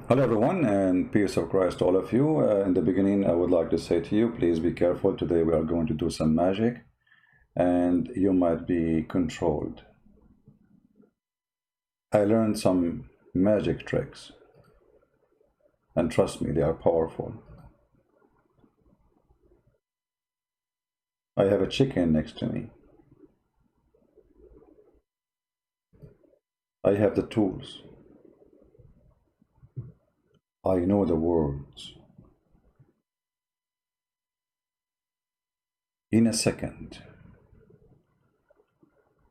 Hello everyone, and peace of Christ to all of you. In the beginning, I would like to say to you, please be careful. Today we are going to do some magic and you might be controlled. I learned some magic tricks and trust me, they are powerful. I have a chicken next to me. I have the tools. I know the words. In a second,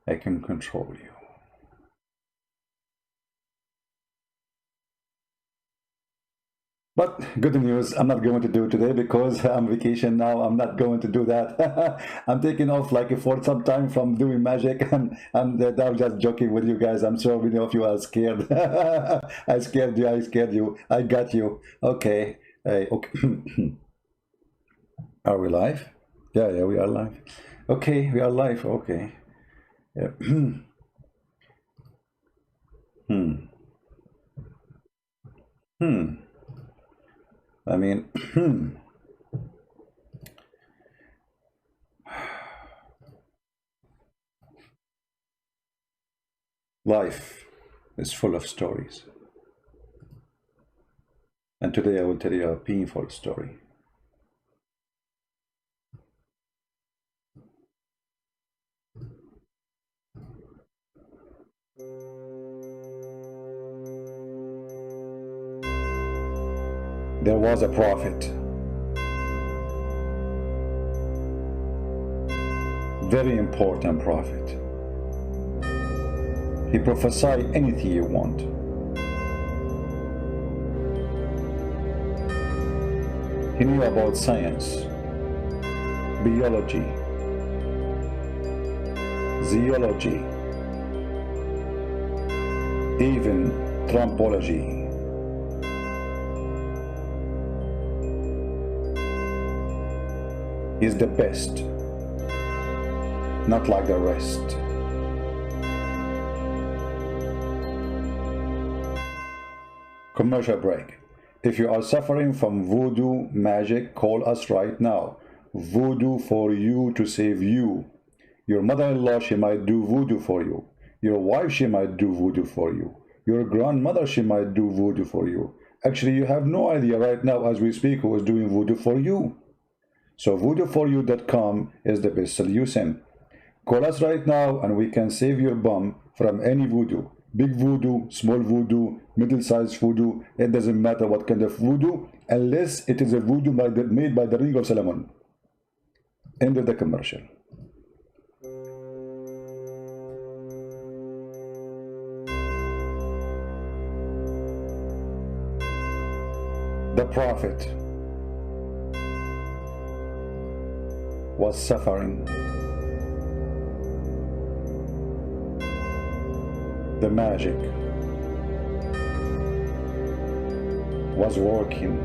I can control you. But good news, I'm not going to do it today because I'm on vacation now. I'm not going to do that. I'm taking off like for some time from doing magic, and I'm just joking with you guys. I'm sure many of you are scared. I scared you. I scared you. I got you. Okay. Hey, okay. Are we live? Yeah, we are live. Okay, we are live. Okay. Yeah. I mean, life is full of stories. And today I will tell you a painful story. There was a prophet, very important prophet. He prophesied anything you want. He knew about science, biology, zoology, even trombology. He's the best, not like the rest. Commercial break. If you are suffering from voodoo magic, call us right now. Voodoo for you to save you. Your mother-in-law, she might do voodoo for you. Your wife, she might do voodoo for you. Your grandmother, she might do voodoo for you. Actually, you have no idea right now as we speak who is doing voodoo for you. So voodooforyou.com is the best solution. Call us right now and we can save your bum from any voodoo. Big voodoo, small voodoo, middle-sized voodoo, it doesn't matter what kind of voodoo, unless it is a voodoo made by the Ring of Solomon. End of the commercial. The prophet was suffering. The magic was working.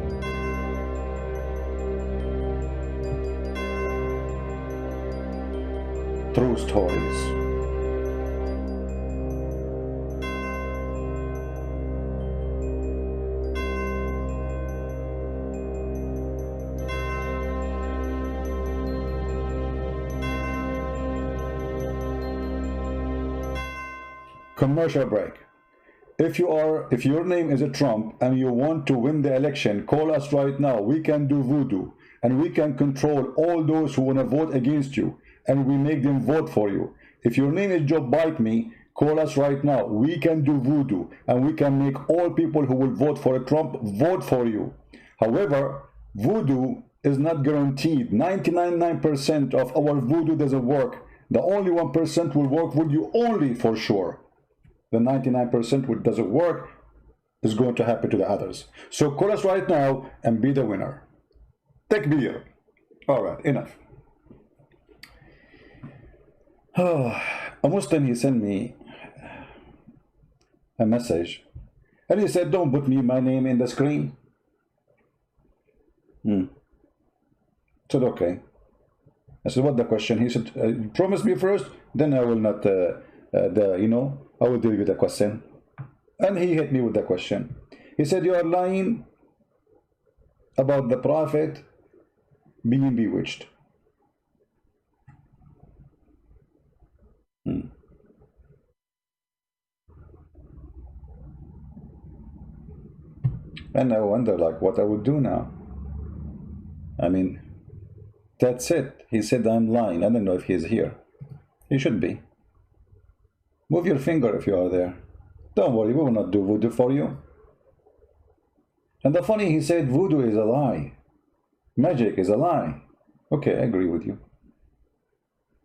True stories. Commercial break. If your name is a Trump and you want to win the election, call us right now. We can do voodoo and we can control all those who want to vote against you and we make them vote for you. If your name is Joe Bite Me, call us right now. We can do voodoo and we can make all people who will vote for a Trump vote for you. However, voodoo is not guaranteed. 99% of our voodoo doesn't work. The only 1% will work with you only for sure. The 99% which doesn't work is going to happen to the others. So call us right now and be the winner. Take beer. All right, enough. A Muslim, he sent me a message and he said, don't put my name in the screen. Said, okay. I said, what the question? He said, promise me first, then I will not, I will deal with the question. And he hit me with the question. He said you are lying about the Prophet being bewitched. And I wonder like what I would do now. I mean, that's it. He said I'm lying. I don't know if he's here. He should be. Move your finger if you are there. Don't worry, we will not do voodoo for you. And the funny, he said voodoo is a lie. Magic is a lie. Okay, I agree with you.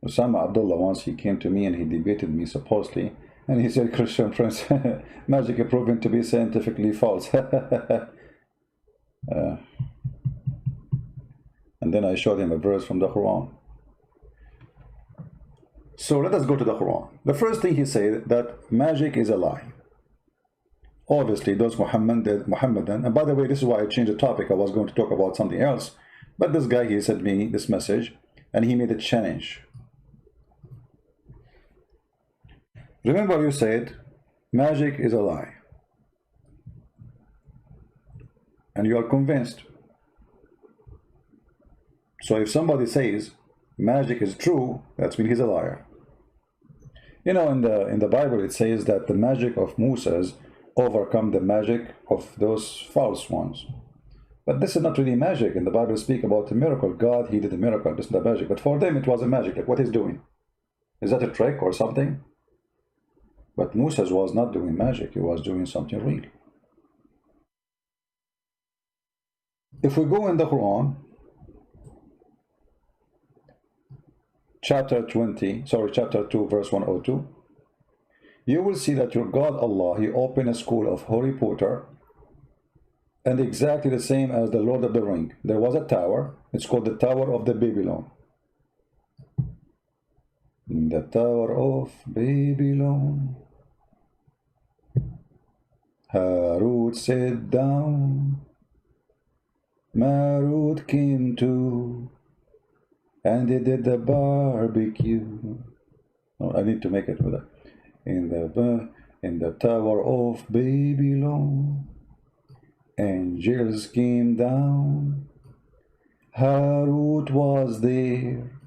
Osama Abdullah, once he came to me and he debated me supposedly, and he said, Christian Prince, magic is proven to be scientifically false. And then I showed him a verse from the Quran. So let us go to the Quran. The first thing he said, that magic is a lie. Obviously, those Muhammadan, and by the way, this is why I changed the topic. I was going to talk about something else. But this guy, he sent me this message, and he made a challenge. Remember you said, magic is a lie. And you are convinced. So if somebody says, magic is true, that means he's a liar. You know, in the Bible, it says that the magic of Moses overcome the magic of those false ones. But this is not really magic. In the Bible, speak about a miracle. God, he did a miracle. This is the magic. But for them, it was a magic. Like what he's doing. Is that a trick or something? But Moses was not doing magic. He was doing something real. If we go in the Quran, chapter 2, verse 102, you will see that your God Allah, he opened a school of Harry Potter, and exactly the same as the Lord of the Ring. There was a tower, it's called the Tower of the Babylon. The Tower of Babylon. Harut sat down, Marut came too, and they did the barbecue. Oh, I need to make it with that. In the Tower of Babylon, angels came down. Harut was there,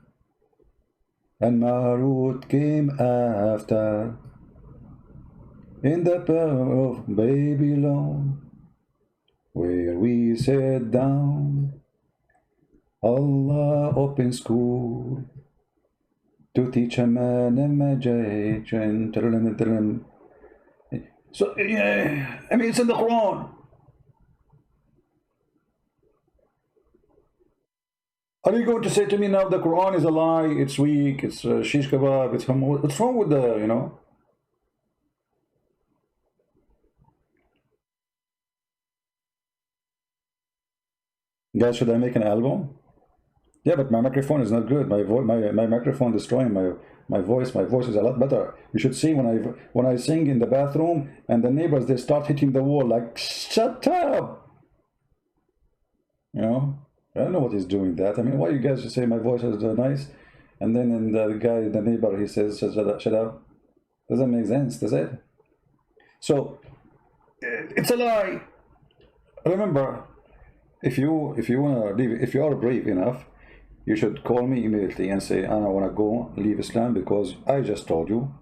and Marut came after. In the Tower of Babylon, where we sat down, Allah opened school to teach a man a magic. So, yeah, I mean, it's in the Quran. Are you going to say to me now the Quran is a lie, it's weak, it's shish kebab, it's hummus? What's wrong with the, you know? Guys, should I make an album? Yeah, but my microphone is not good. My microphone destroying my voice. My voice is a lot better. You should see when I sing in the bathroom and the neighbors, they start hitting the wall like, shut up. You know, I don't know what he's doing that. I mean, why you guys just say my voice is nice, and then the neighbor, he says shut up. Doesn't make sense, does it? So it's a lie. Remember, if you wanna leave, if you are brave enough, you should call me immediately and say, I want to go leave Islam because I just told you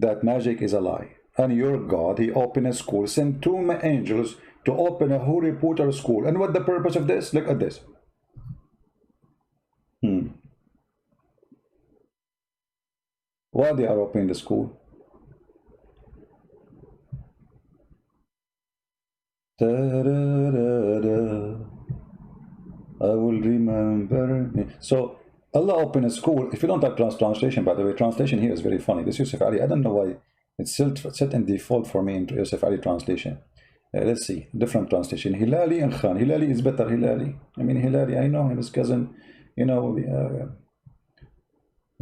that magic is a lie. And your God, he opened a school, sent 2 angels to open a Harry Potter school. And what the purpose of this? Look at this. Why they are opening the school? I will remember. So Allah opened a school. If you don't have translation, by the way, translation here is very funny. This Yusuf Ali, I don't know why it's set in default for me into Yusuf Ali translation. Let's see, different translation. Hilali and Khan. Hilali is better. Hilali. I mean, Hilali, I know him, his cousin, you know,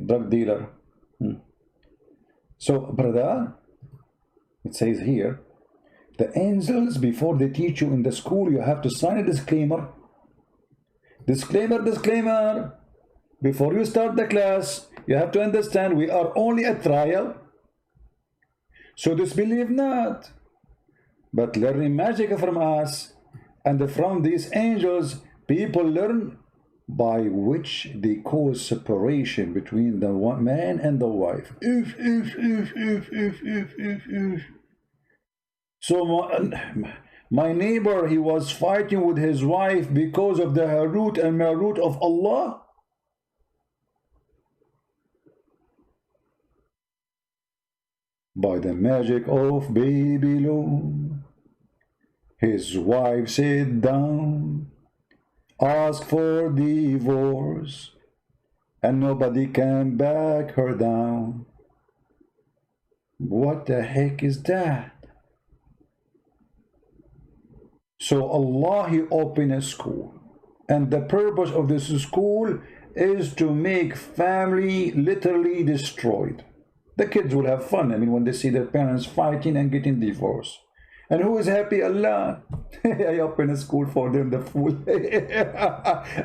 drug dealer. So, brother, it says here, the angels, before they teach you in the school, you have to sign a disclaimer. Disclaimer. Before you start the class, you have to understand we are only a trial. So disbelieve not. but learning magic from us and from these angels, people learn by which they cause separation between the one man and the wife. If. So my neighbor, he was fighting with his wife because of the Harut and Marut of Allah. By the magic of Babylon, his wife sat down, asked for divorce, and nobody can back her down. What the heck is that? So Allah, he opened a school, and the purpose of this school is to make family literally destroyed. The kids will have fun, I mean, when they see their parents fighting and getting divorced. And who is happy? Allah. I opened a school for them, the fool.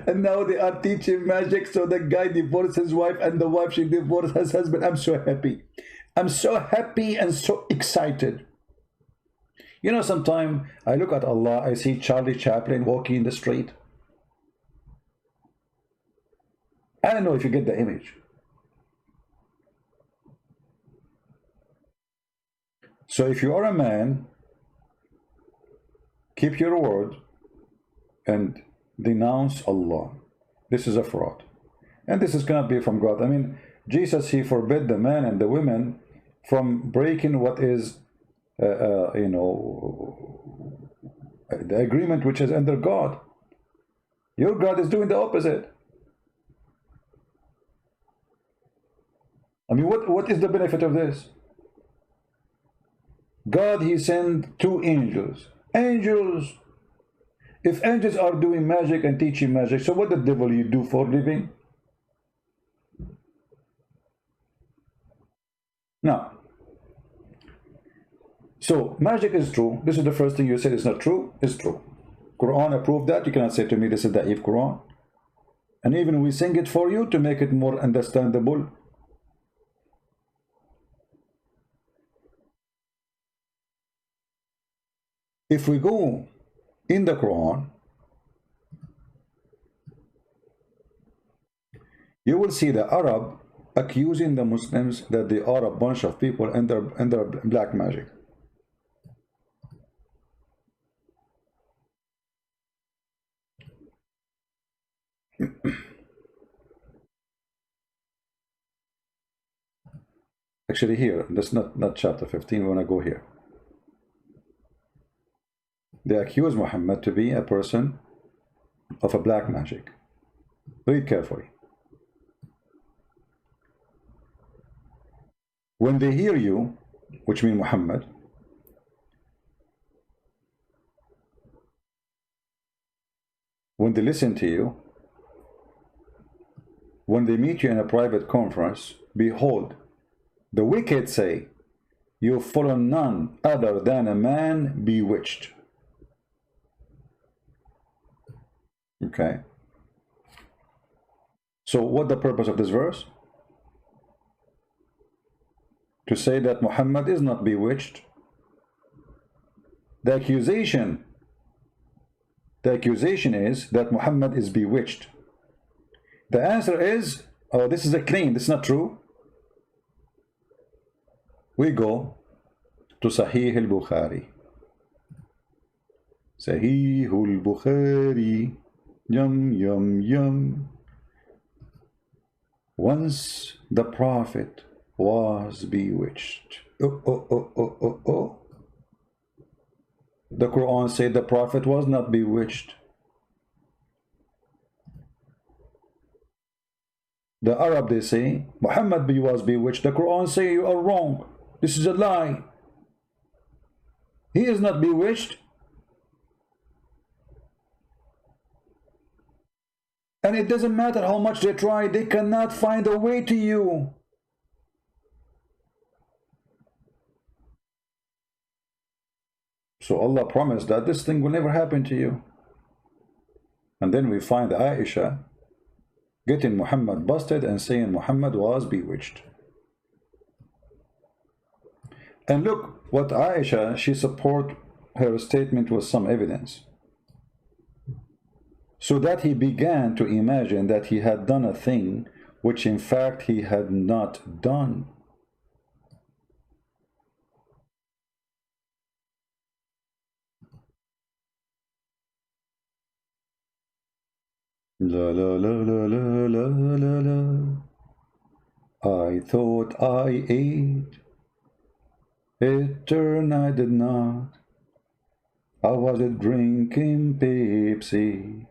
And now they are teaching magic, so the guy divorced his wife and the wife, she divorced his husband. I'm so happy. I'm so happy and so excited. You know, sometimes I look at Allah, I see Charlie Chaplin walking in the street. I don't know if you get the image. So if you are a man, keep your word and denounce Allah. This is a fraud. And this is cannot be from God. I mean, Jesus, he forbid the man and the women from breaking what is, you know, the agreement which is under God. Your God is doing the opposite. I mean, what is the benefit of this? God, he sent 2 angels. Angels. If angels are doing magic and teaching magic, so what the devil you do for living? Now, so magic is true. This is the first thing you said is not true. It's true. Quran approved that. You cannot say to me this is the Da'if Quran. And even we sing it for you to make it more understandable. If we go in the Quran, you will see the Arab accusing the Muslims that they are a bunch of people under black magic. Actually here, that's not chapter 15, we want to go here. They accuse Muhammad to be a person of a black magic. Read carefully. When they hear you, which means Muhammad, when they listen to you, when they meet you in a private conference, behold, the wicked say, you follow none other than a man bewitched. Okay. So what the purpose of this verse? To say that Muhammad is not bewitched. The accusation is that Muhammad is bewitched. The answer is, oh, this is a claim, this is not true. We go to Sahih al-Bukhari. Sahih al-Bukhari. Yum, yum, yum. Once the Prophet was bewitched. Oh. The Quran said the Prophet was not bewitched. The Arab, they say Muhammad was bewitched. The Quran say you are wrong. This is a lie. He is not bewitched. And it doesn't matter how much they try, they cannot find a way to you. So Allah promised that this thing will never happen to you. And then we find Aisha getting Muhammad busted and saying Muhammad was bewitched. And look what Aisha, she support her statement with some evidence, so that he began to imagine that he had done a thing which in fact he had not done. La la la la la la la la. I thought I ate. It turned I did not. I was drinking Pepsi.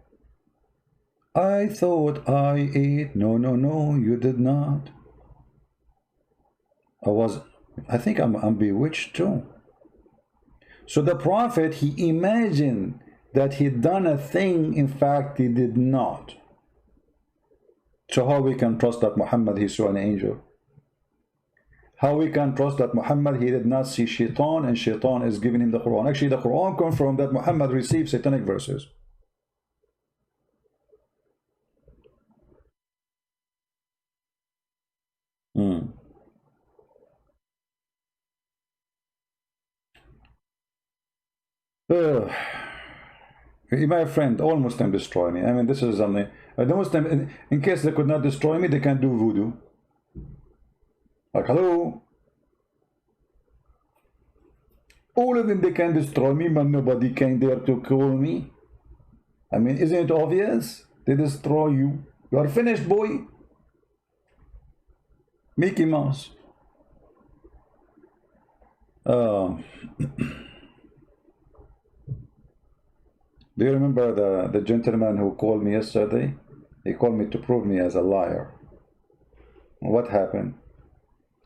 I thought I ate. No, no, no, you did not. I think I'm bewitched too. So the prophet, he imagined that he'd done a thing, in fact he did not. So how we can trust that Muhammad, he saw an angel? How we can trust that Muhammad, he did not see shaitan, and shaitan is giving him the Quran? Actually, the Quran confirmed that Muhammad received satanic verses. My friend, all Muslims destroy me. I mean, this is something. The Muslim, in case they could not destroy me, they can do voodoo. Like, hello? All of them, they can destroy me, but nobody can dare to call me. I mean, isn't it obvious? They destroy you. You are finished, boy. Mickey Mouse. Do you remember the gentleman who called me yesterday? He called me to prove me as a liar. What happened?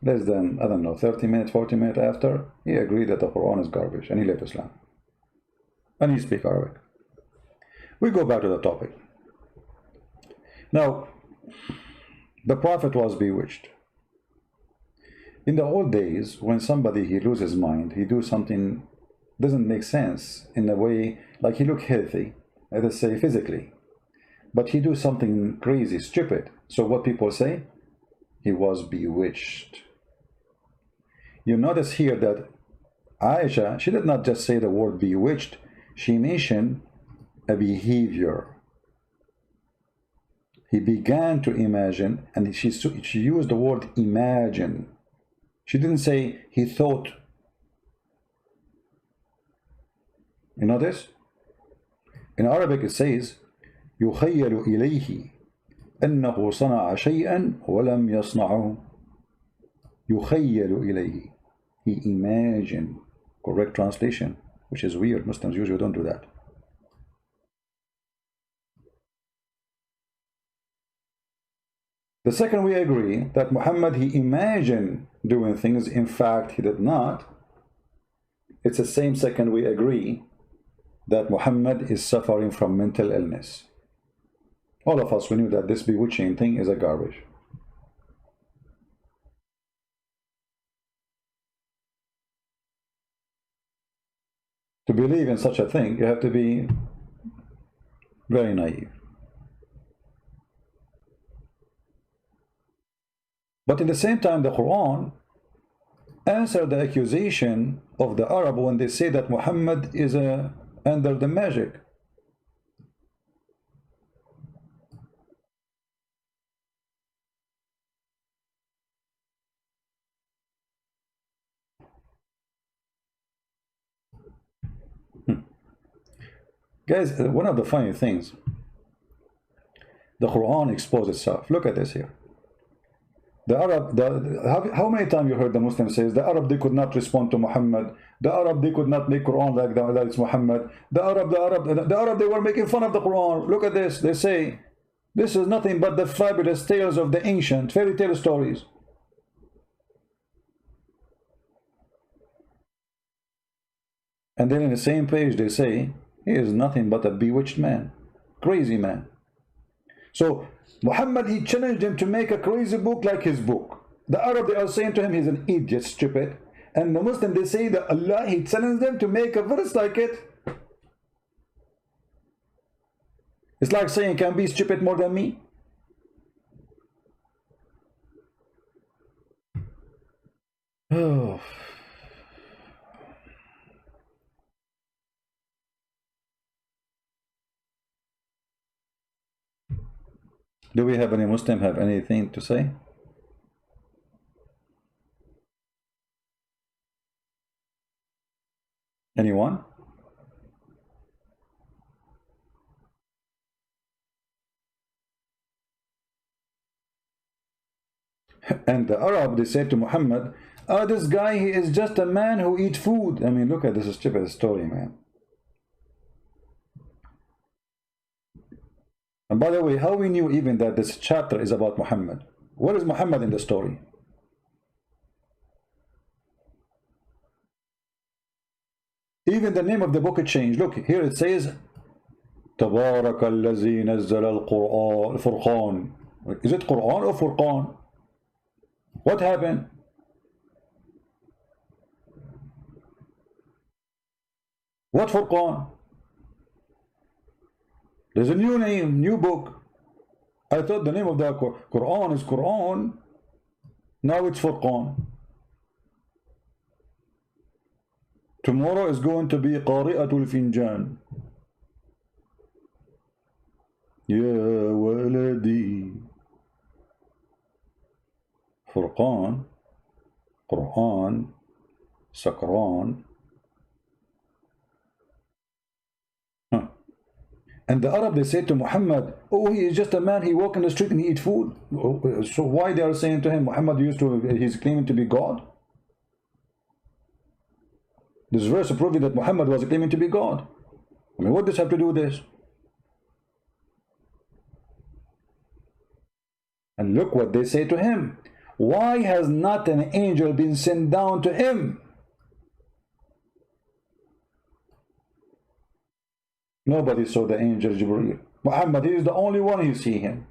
Less than, I don't know, 30 minutes, 40 minutes after, he agreed that the Quran is garbage and he left Islam. And he speaks Arabic. We go back to the topic. Now, the Prophet was bewitched. In the old days, when somebody, he loses his mind, he do something doesn't make sense in a way, like he look healthy, let us say physically, but he do something crazy, stupid. So what people say? He was bewitched. You notice here that Aisha, she did not just say the word bewitched, she mentioned a behavior. He began to imagine, and she used the word imagine. She didn't say he thought. You notice? In Arabic it says يخيل إليه أنه صنع شيئا ولم يصنعه. يخيل إليه. He imagined. Correct translation, which is weird. Muslims usually don't do that. The second, we agree that Muhammad, he imagined doing things, in fact he did not. It's the same second we agree that Muhammad is suffering from mental illness. All of us, we knew that this bewitching thing is a garbage. To believe in such a thing, you have to be very naive. But at the same time, the Quran answered the accusation of the Arab when they say that Muhammad is under the magic. Guys, one of the funny things, the Quran exposed itself. Look at this here. The Arab, how many times you heard the Muslim says the Arab, they could not respond to Muhammad. The Arab, they could not make Quran like it's Muhammad. The Arab, they were making fun of the Quran. Look at this. They say this is nothing but the fabulous tales of the ancient fairy tale stories. And then in the same page they say he is nothing but a bewitched man, crazy man. So Muhammad, he challenged him to make a crazy book like his book. The Arab, they are saying to him he's an idiot, stupid. And the Muslim, they say that Allah, he challenged them to make a verse like it. It's like saying, can be stupid more than me? Oh. Do we have any Muslim have anything to say? Anyone? And the Arab, they said to Muhammad, oh, this guy, he is just a man who eats food. I mean, look at this stupid story, man. And by the way, how we knew even that this chapter is about Muhammad? Where is Muhammad in the story? Even the name of the book changed. Look, here it says, تبارك الذي نزل الفرقان. Is it Quran or Furqan? What happened? What Furqan? There's a new name, new book. I thought the name of the Quran is Quran. Now it's Furqan. Tomorrow is going to be Qari'atul Finjan. Ya waladi. Furqan, Quran, Sakran. And the Arab, they said to Muhammad, oh, he is just a man, he walk in the street and he eat food. So why they are saying to him, Muhammad he's claiming to be God? This verse proving that Muhammad was claiming to be God. I mean, what does have to do with this? And look what they say to him. Why has not an angel been sent down to him? Nobody saw the angel Jibreel. Muhammad, he is the only one who see him.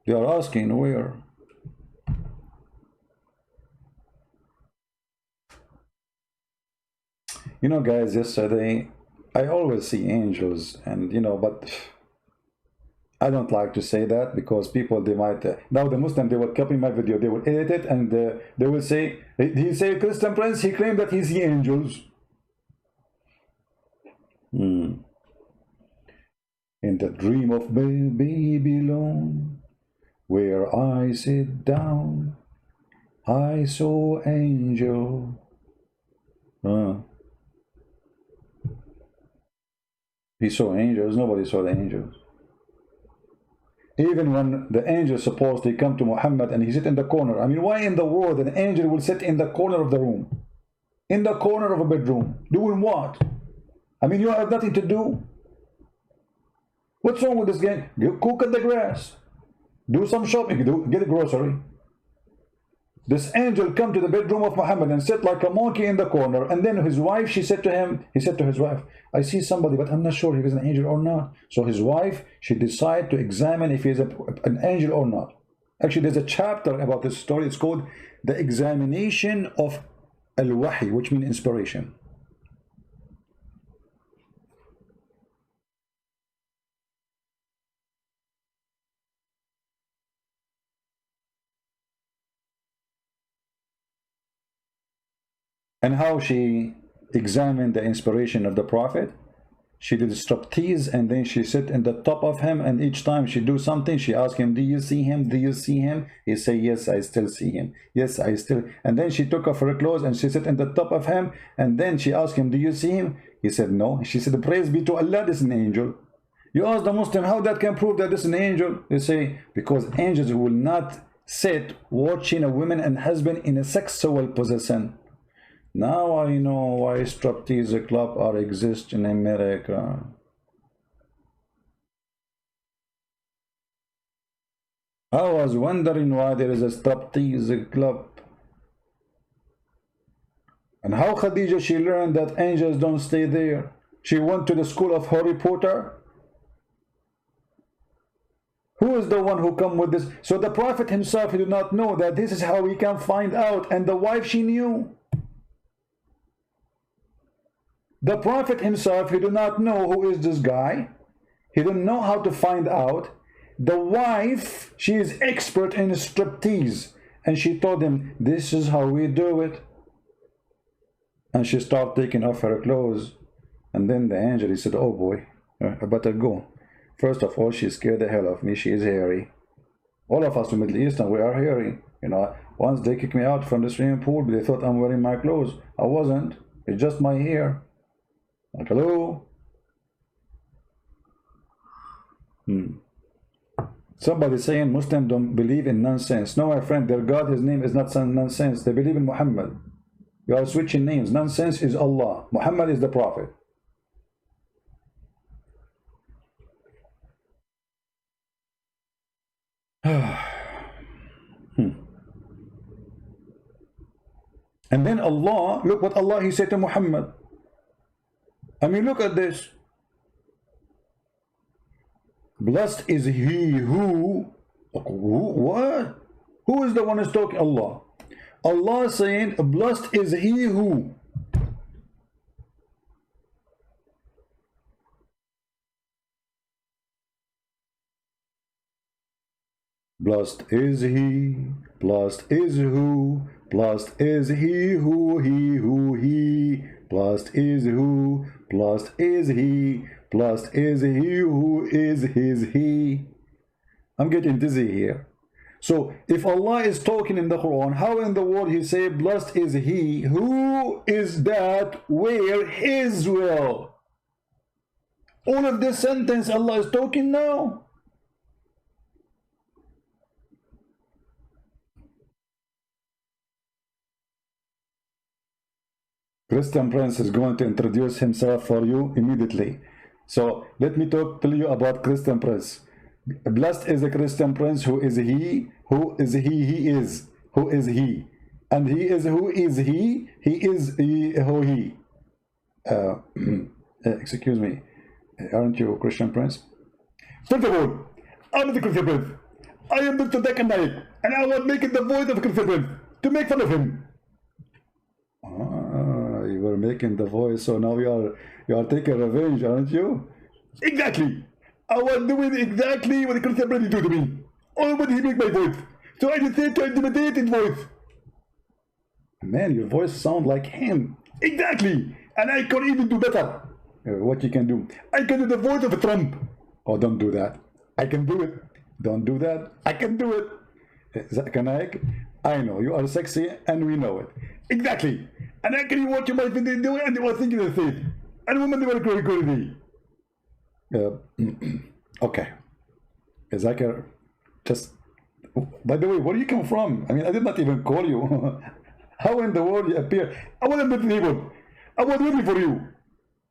They are asking where? You know, guys, yesterday I always see angels, and you know, but I don't like to say that because people, they might now the Muslim, they will copy my video, they will edit it, and they will say, he say Christian Prince, he claimed that he see angels. In the dream of Babylon, where I sit down, I saw angel. He saw angels. Nobody saw the angels. Even when the angels supposedly come to Muhammad and he sit in the corner. I mean, why in the world an angel will sit in the corner of the room, in the corner of a bedroom, doing what? I mean, you have nothing to do. What's wrong with this game? Go cut the grass, do some shopping, get a grocery. This angel come to the bedroom of Muhammad and sit like a monkey in the corner. And then his wife, she said to him, he said to his wife, I see somebody, but I'm not sure if he's an angel or not. So his wife, she decided to examine if he's an angel or not. Actually, there's a chapter about this story. It's called The Examination of Al-Wahi, which means inspiration. And how she examined the inspiration of the Prophet. She did striptease, and then she sit in the top of him, and each time she do something, she asked him, do you see him? Do you see him? He say, yes, I still see him. Yes, I still. And then she took off her clothes and she sit in the top of him, and then she asked him, do you see him? He said, no. She said, praise be to Allah, this is an angel. You ask the Muslim how that can prove that this is an angel. They say, because angels will not sit watching a woman and husband in a sexual position. Now I know why striptease club are exist in America. I was wondering why there is a striptease club. And how Khadija, she learned that angels don't stay there. She went to the school of Harry Potter. Who is the one who come with this? So the Prophet himself, he did not know that this is how he can find out. And the wife, she knew. The Prophet himself, he did not know who is this guy. He didn't know how to find out. The wife, she is expert in striptease. And she told him, this is how we do it. And she started taking off her clothes. And then the angel, he said, oh boy, I better go. First of all, she scared the hell of me. She is hairy. All of us in the Middle Eastern, we are hairy. You know, once they kicked me out from the swimming pool, they thought I'm wearing my clothes. I wasn't. It's just my hair. Like, hello? Somebody saying Muslims don't believe in nonsense. No, my friend, their God, his name is not nonsense. They believe in Muhammad. You are switching names. Nonsense is Allah. Muhammad is the Prophet. And then Allah, look what Allah, he said to Muhammad. I mean, look at this. Blessed is he who, what? Who is the one who's talking? Allah. Allah is saying, blessed is he who. Blessed is he, blessed is who, blessed is he who, he, blessed is who, blessed is he, blessed is he who is his he. I'm getting dizzy here. So if Allah is talking in the Quran, how in the world he say blessed is he? Who is that where his will? All of this sentence Allah is talking now. Christian Prince is going to introduce himself for you immediately. So let me tell you about Christian Prince. Blessed is a Christian Prince who is he, who is he is, who is he. And he is who is he is he, who he. Excuse me, aren't you Christian Prince? First of all, I'm the Christian Prince. I am Dr. Deck and Naik, and I was making the voice of Christian Prince to make fun of him. You were making the voice, so now you are taking revenge, aren't you? Exactly. I was doing exactly what the Christian Prince did to me. Only when he made my voice. So I decided to intimidate his voice. Man, your voice sounds like him. Exactly. And I can even do better. What you can do? I can do the voice of Trump. Oh, don't do that. I can do it. Don't do that. I can do it. Can I know you are sexy and we know it. Exactly. And I can watch my video and they were thinking the same. And women they were going okay. Zakir, just by the way, where do you come from? I mean, I did not even call you. How in the world you appear? I wasn't with people. I was waiting for you.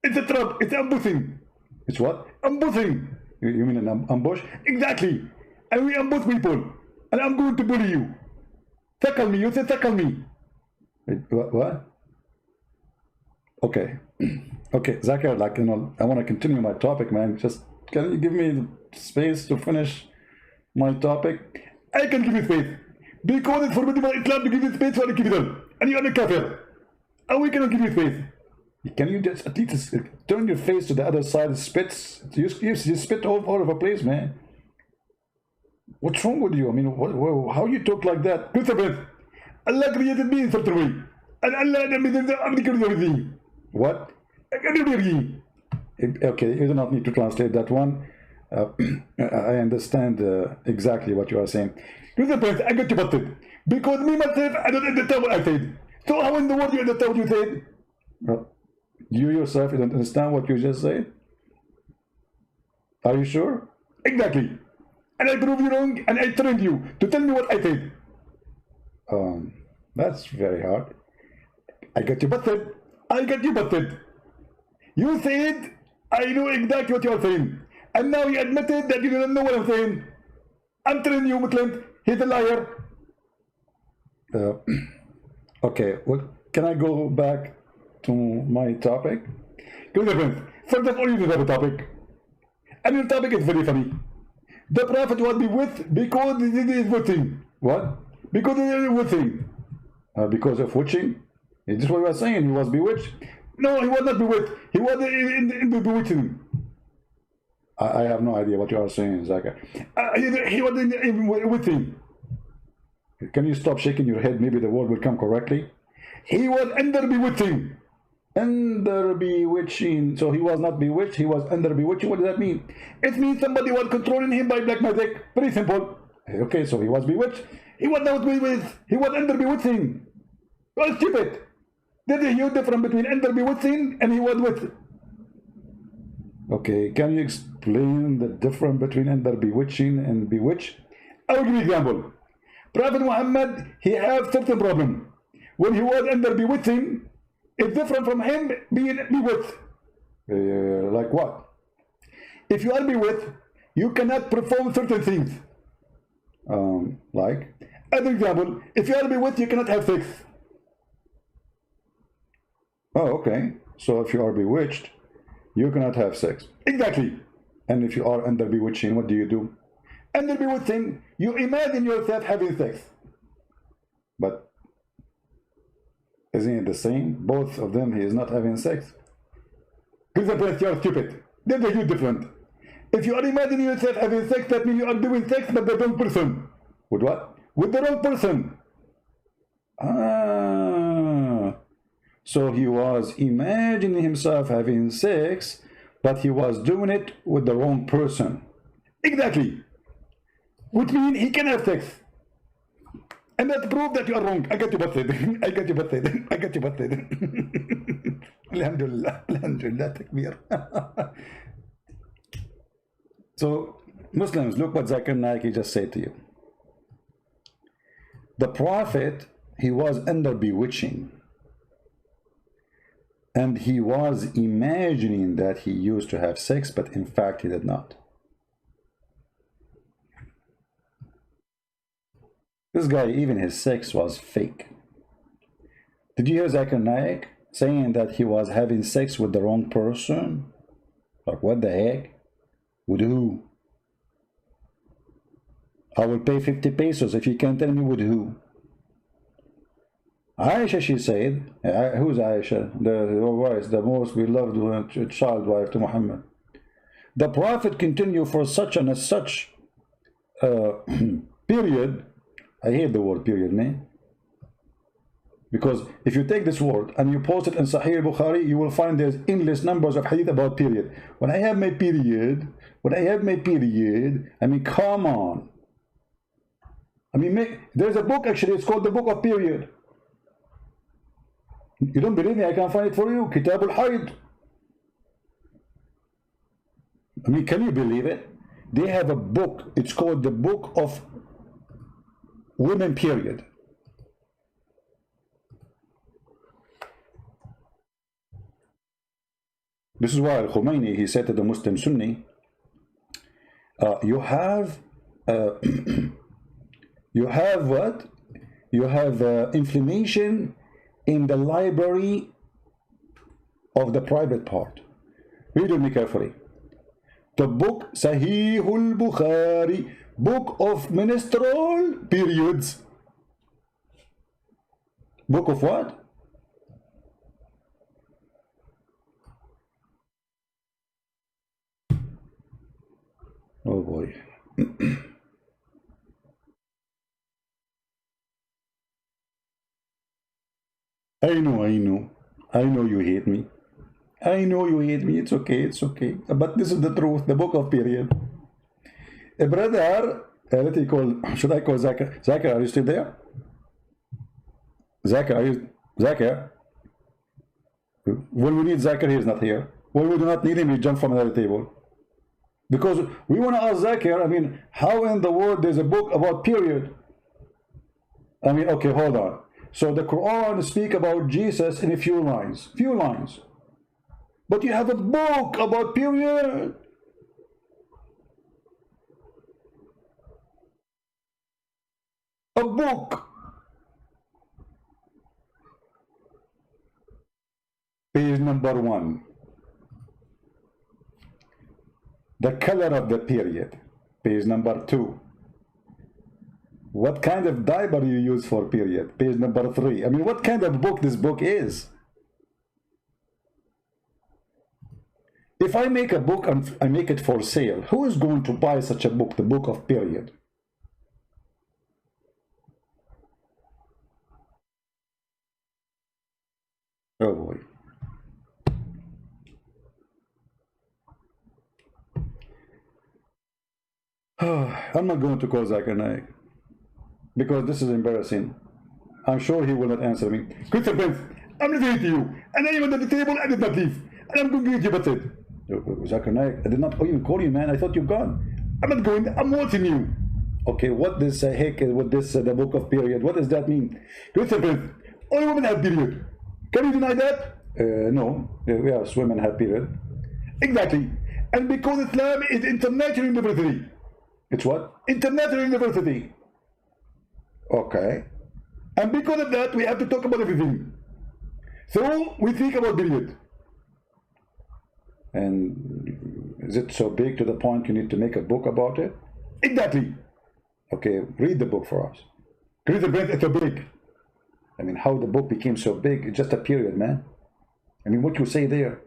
It's a trap. It's ambushing. It's what? Ambushing. You mean an ambush? Exactly. And we ambush people. And I'm going to bully you. Tackle me. You said tackle me. Wait, what? Okay. Okay, Zakir, like, you know, I want to continue my topic, man. Just, can you give me space to finish my topic? I can give you space. Because it's forbidden by Islam to give you space for a criminal. And you are a kafir. And we cannot give you space. Can you just at least turn your face to the other side? Spits. You spit all over the place, man. What's wrong with you? I mean, how you talk like that? Christopher, Allah created me in such a way. And Allah made me. What? Okay, you do not need to translate that one. I understand exactly what you are saying. Christopher, I got you busted. Because me myself, I don't understand what I said. So how in the world do you understand what you said? Well, you yourself, you don't understand what you just said? Are you sure? Exactly. And I proved you wrong, and I trained you to tell me what I said. That's very hard. I got you busted. I got you busted. You said, I know exactly what you are saying. And now you admitted that you don't know what I'm saying. I'm telling you, Muslim, he's a liar. Okay, well, can I go back to my topic? Good friends, first of all, you have a topic. And your topic is very funny. The Prophet was bewitched because he did his witching. What? Because he did his witching. Because of witching? Is this what you are saying? He was bewitched? No, he was not bewitched. He was in the bewitching. I have no idea what you are saying, Zakir. He was in witching. Can you stop shaking your head? Maybe the word will come correctly. He was under bewitching. Under bewitching. So he was not bewitched, he was under bewitching. What does that mean? It means somebody was controlling him by black magic. Very simple. Okay, so he was bewitched. He was not bewitched. He was under bewitching. Well, stupid. There's a huge difference between under bewitching and he was with. Okay, can you explain the difference between under bewitching and bewitched? I will give you an example. Prophet Muhammad, he had certain problem. When he was under bewitching, it's different from him being bewitched. Like what? If you are bewitched, you cannot perform certain things. Like, as an example, if you are bewitched, you cannot have sex. Oh, okay. So if you are bewitched, you cannot have sex. Exactly. And if you are under bewitching, what do you do? Under bewitching, you imagine yourself having sex. But isn't it the same? Both of them, he is not having sex. Give the breath, you are stupid. There's a huge difference. If you are imagining yourself having sex, that means you are doing sex with the wrong person. With what? With the wrong person. Ah. So he was imagining himself having sex, but he was doing it with the wrong person. Exactly. Which means he can have sex. And that proves that you are wrong. I got you busted. I got you busted. I got you busted. Alhamdulillah. Alhamdulillah. Takbir. So, Muslims, look what Zakir Naik just said to you. The Prophet, he was under bewitching. And he was imagining that he used to have sex, but in fact he did not. This guy, even his sex was fake. Did you hear Zakir Naik saying that he was having sex with the wrong person? Like, what the heck? With who? I will pay 50 pesos if you can tell me with who. Aisha, she said, who's Aisha? The most beloved child wife to Muhammad. The Prophet continued for such and such period. I hate the word period, man. Because if you take this word and you post it in Sahih Bukhari, you will find there's endless numbers of hadith about period. When I have my period, I mean, come on. I mean, there's a book actually, it's called the Book of Period. You don't believe me? I can find it for you. Kitab al-Hayd. I mean, can you believe it? They have a book. It's called the Book of Women Period. This is why Khomeini, he said to the Muslim Sunni, you have what? You have inflammation in the library of the private part. Read me carefully. The book Sahih al-Bukhari, Book of Menstrual Periods. Book of what? Oh boy. I know you hate me. I know you hate me. It's okay. But this is the truth, the Book of Period. A brother, let me call, should I call Zakir? Zakir, are you still there? Zakir? When we need Zakir, he is not here. When we do not need him, he jump from another table. Because we want to ask Zakir, I mean, how in the world there's a book about period? I mean, okay, hold on. So the Quran speaks about Jesus in a few lines. But you have a book about period. A book. Page number 1. The color of the period. Page number 2. What kind of diaper you use for period? Page number 3. I mean, what kind of book this book is? If I make a book and I make it for sale, who is going to buy such a book, the Book of Period? Oh boy. I'm not going to call Zakir Naik because this is embarrassing. I'm sure he will not answer me. Christian Prince, I'm listening to you, and I am at the table. I did not leave, and I'm going to get you but it. Zakir Naik, I did not even call you, man. I thought you're gone. I'm not going. I'm watching you. Okay, what this heck? What this the book of period? What does that mean? Christian Prince, only women have period. Can you deny that? No. Yes, women have period. Exactly. And because Islam is international university. It's what? International university. Okay. And because of that, we have to talk about everything. So we think about period. And is it so big to the point you need to make a book about it? Exactly. Okay, read the book for us. Read the book, it's so big. I mean, how the book became so big, it's just a period, man. I mean, what you say there.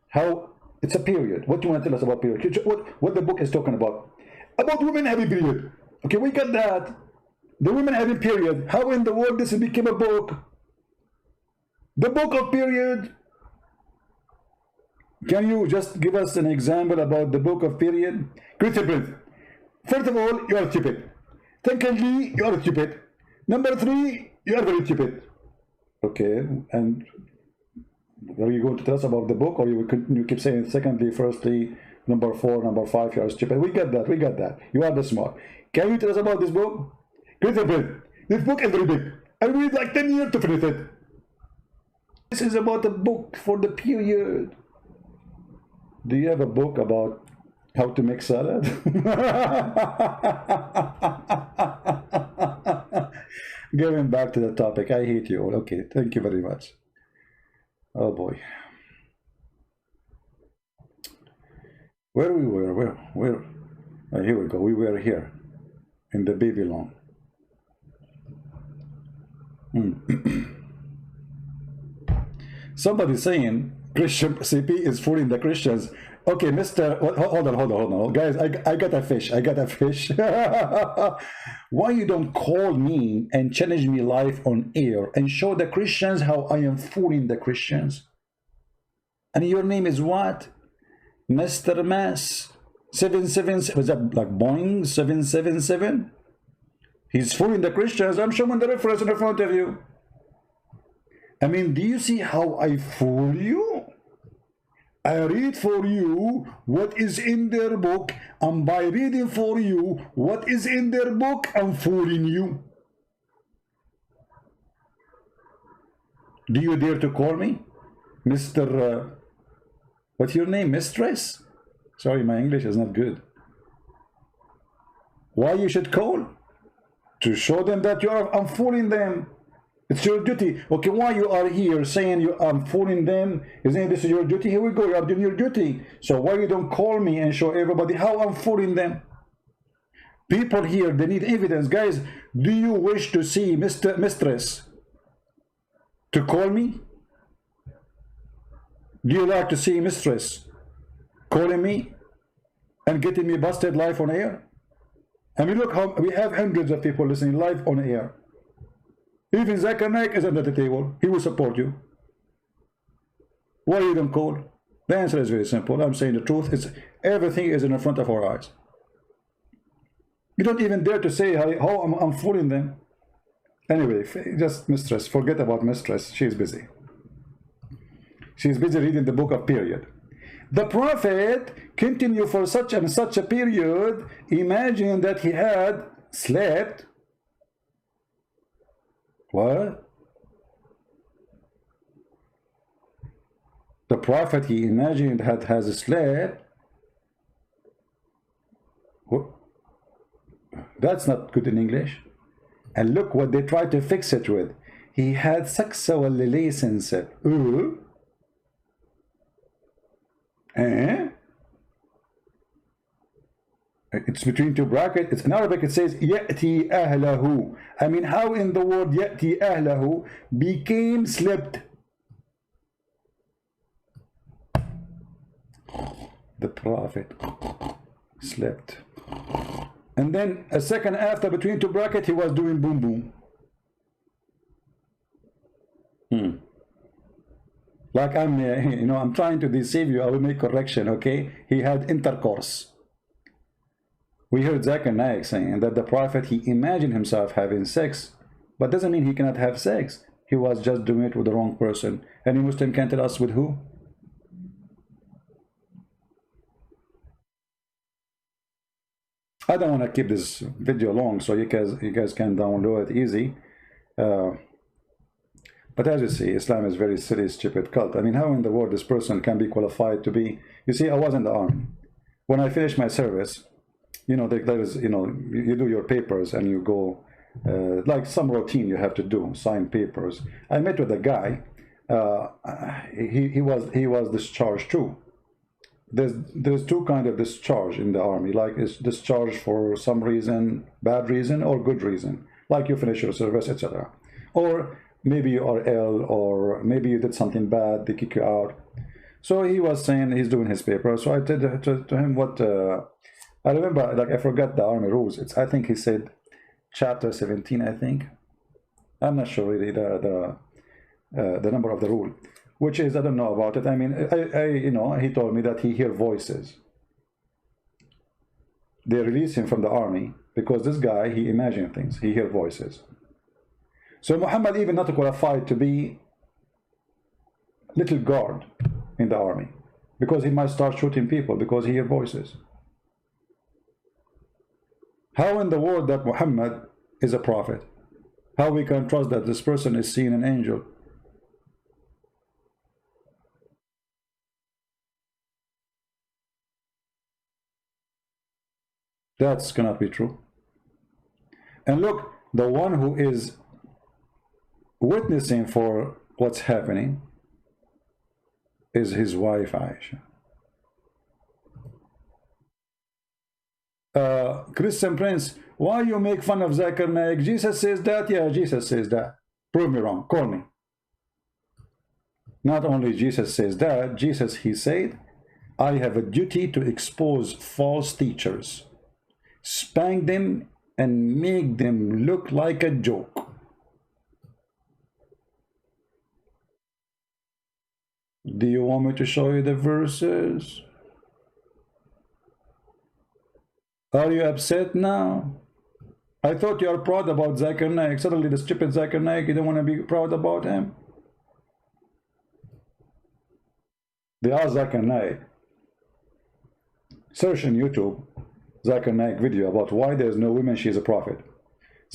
How, it's a period. What do you want to tell us about period? What the book is talking about? About women having period. Okay, we got that. The women having period. How in the world this became a book? The book of period. Can you just give us an example about the book of period? Christian Prince, first of all, you are stupid. Secondly, you are stupid. Number three, you are very stupid. Okay, and are you going to tell us about the book, or you keep saying secondly, firstly, number four, number five, you are stupid? We get that, we got that. You are the smart. Can you tell us about this book? Christian Prince, this book is very big. I read like 10 years to finish it. This is about a book for the period. Do you have a book about how to make salad? Going back to the topic, I hate you all. Okay, thank you very much. Oh boy. Where we were, where? Here we go, we were here, in the Babylon. Somebody saying Christian CP is fooling the Christians. Okay, Mr. Hold on. Guys, I got a fish. Why you don't call me and challenge me live on air and show the Christians how I am fooling the Christians? And your name is what? Mr. Mass 777, was that like Boeing 777? He's fooling the Christians. I'm showing the reference in front of you. I mean, do you see how I fool you? I read for you what is in their book, and by reading for you what is in their book, I'm fooling you. Do you dare to call me Mr. What's your name? Mistress? Sorry, my English is not good. Why you should call? To show them that I'm fooling them. It's your duty. Okay, why you are here saying I'm fooling them? Isn't this your duty? Here we go, you are doing your duty. So why you don't call me and show everybody how I'm fooling them? People here, they need evidence. Guys, do you wish to see Mistress to call me? Do you like to see Mistress calling me and getting me busted live on air? I mean, look how we have hundreds of people listening live on air. Even Zakir Naik is under the table. He will support you. Why you don't call? The answer is very simple. I'm saying the truth. Everything is in front of our eyes. You don't even dare to say how I'm fooling them. Anyway, just Mistress. Forget about Mistress. She's busy. She's busy reading the book of period. The Prophet continued for such and such a period. Imagine that he had slept. What? The Prophet, he imagined, has slept. What? That's not good in English. And look what they try to fix it with. He had sexual relationship. It's between two brackets. It's in Arabic. It says يأتي أهله. I mean, how in the word يأتي أهله became slept? The Prophet slept, and then a second after, between two brackets, he was doing boom boom. Like I'm trying to deceive you. I will make correction. Okay, he had intercourse. We heard Zakir Naik saying that the Prophet, he imagined himself having sex, but doesn't mean he cannot have sex. He was just doing it with the wrong person. Any Muslim can tell us with who? I don't want to keep this video long, so you guys can download it easy. But as you see, Islam is very silly, stupid cult. I mean, how in the world this person can be qualified to be? You see, I was in the army. When I finished my service, you know, there is, you know, you do your papers and you go, like some routine you have to do, sign papers. I met with a guy. He was discharged too. There's two kinds of discharge in the army. Like it's discharge for some reason, bad reason, or good reason. Like you finish your service, etc. Or maybe you are ill, or maybe you did something bad, they kick you out. So he was saying he's doing his paper. So I did to him what I remember. Like I forgot the army rules. I think he said chapter 17. I think I'm not sure really the number of the rule, which is I don't know about it. I mean, you know, he told me that he hear voices. They release him from the army because this guy, he imagine things. He hear voices. So Muhammad even not qualified to be little guard in the army because he might start shooting people because he hear voices. How in the world that Muhammad is a prophet? How we can trust that this person is seeing an angel? That's cannot be true. And look, the one who is witnessing for what's happening is his wife Aisha. Christian Prince, why you make fun of Zakir Naik? Jesus says that. Yeah, Jesus says that. Prove me wrong. Call me. Not only Jesus says that, Jesus, he said, I have a duty to expose false teachers, spank them and make them look like a joke. Do you want me to show you the verses? Are you upset now? I thought you are proud about Zakir Naik. Suddenly the stupid Zakir Naik, you don't want to be proud about him? They are Zakir Naik. Search on YouTube Zakir Naik video about why there is no woman, she is a prophet.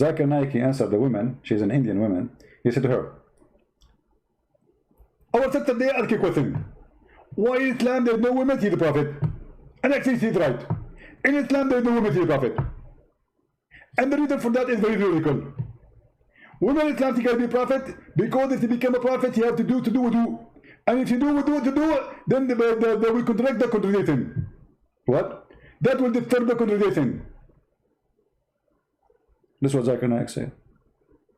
Zakir Naik, he answered the woman, she is an Indian woman. He said to her, "Our sister, they are within. Why in Islam there is no woman, he is a prophet?" And actually he is right. In Islam there is no woman, he is a prophet. And the reason for that is very logical. Women in Islam can be a prophet because if they become a prophet, you have to do wudu. And if you do wudu, then they will contradict the contradiction. What? That will disturb the contradiction. This is what Zakir Naik said.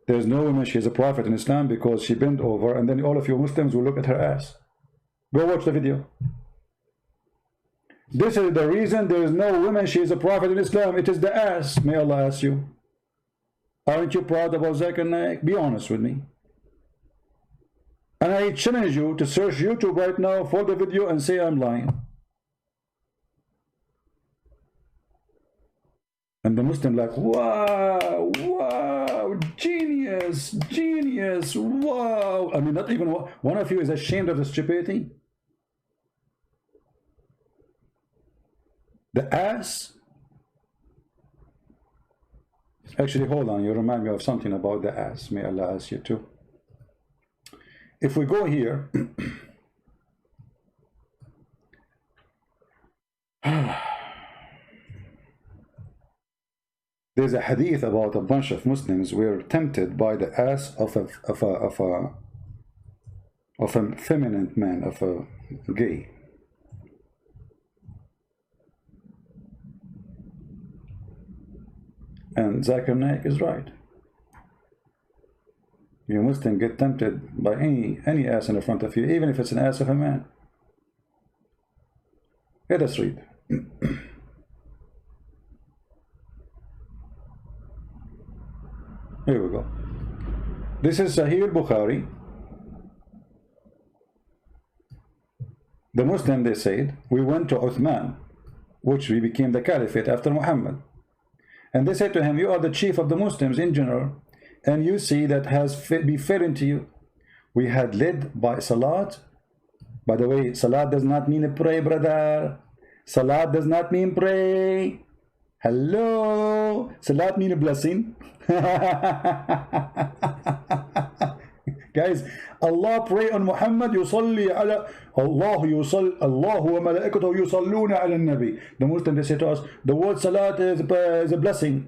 There is no woman, she is a prophet in Islam because she bent over and then all of you Muslims will look at her ass. Go watch the video. This is the reason there is no woman, she is a prophet in Islam. It is the ass. May Allah ask you. Aren't you proud about Zakir Naik? Be honest with me. And I challenge you to search YouTube right now for the video and say I'm lying. And the Muslim like, wow, wow, genius, genius, wow. I mean, not even one of you is ashamed of the stupidity. The ass. Actually, hold on, you remind me of something about the ass. May Allah ask you too. If we go here, there's a hadith about a bunch of Muslims were tempted by the ass of a feminine man, of a gay. And Zakir Naik is right. You Muslim get tempted by any ass in the front of you, even if it's an ass of a man. Let us read. Here we go. This is Sahih al-Bukhari. The Muslim, they said, we went to Uthman which we became the caliphate after Muhammad. And they said to him, you are the chief of the Muslims in general, and you see that has befallen to you. We had led by Salat. By the way, Salat does not mean pray, brother. Salat does not mean pray. Hello. Salat means blessing. Guys, Allah pray on Muhammad, yusalli ala Allah, Allah wa malaikatahu yusalluna ala nabi. The Muslims, they say to us, the word salat is a blessing.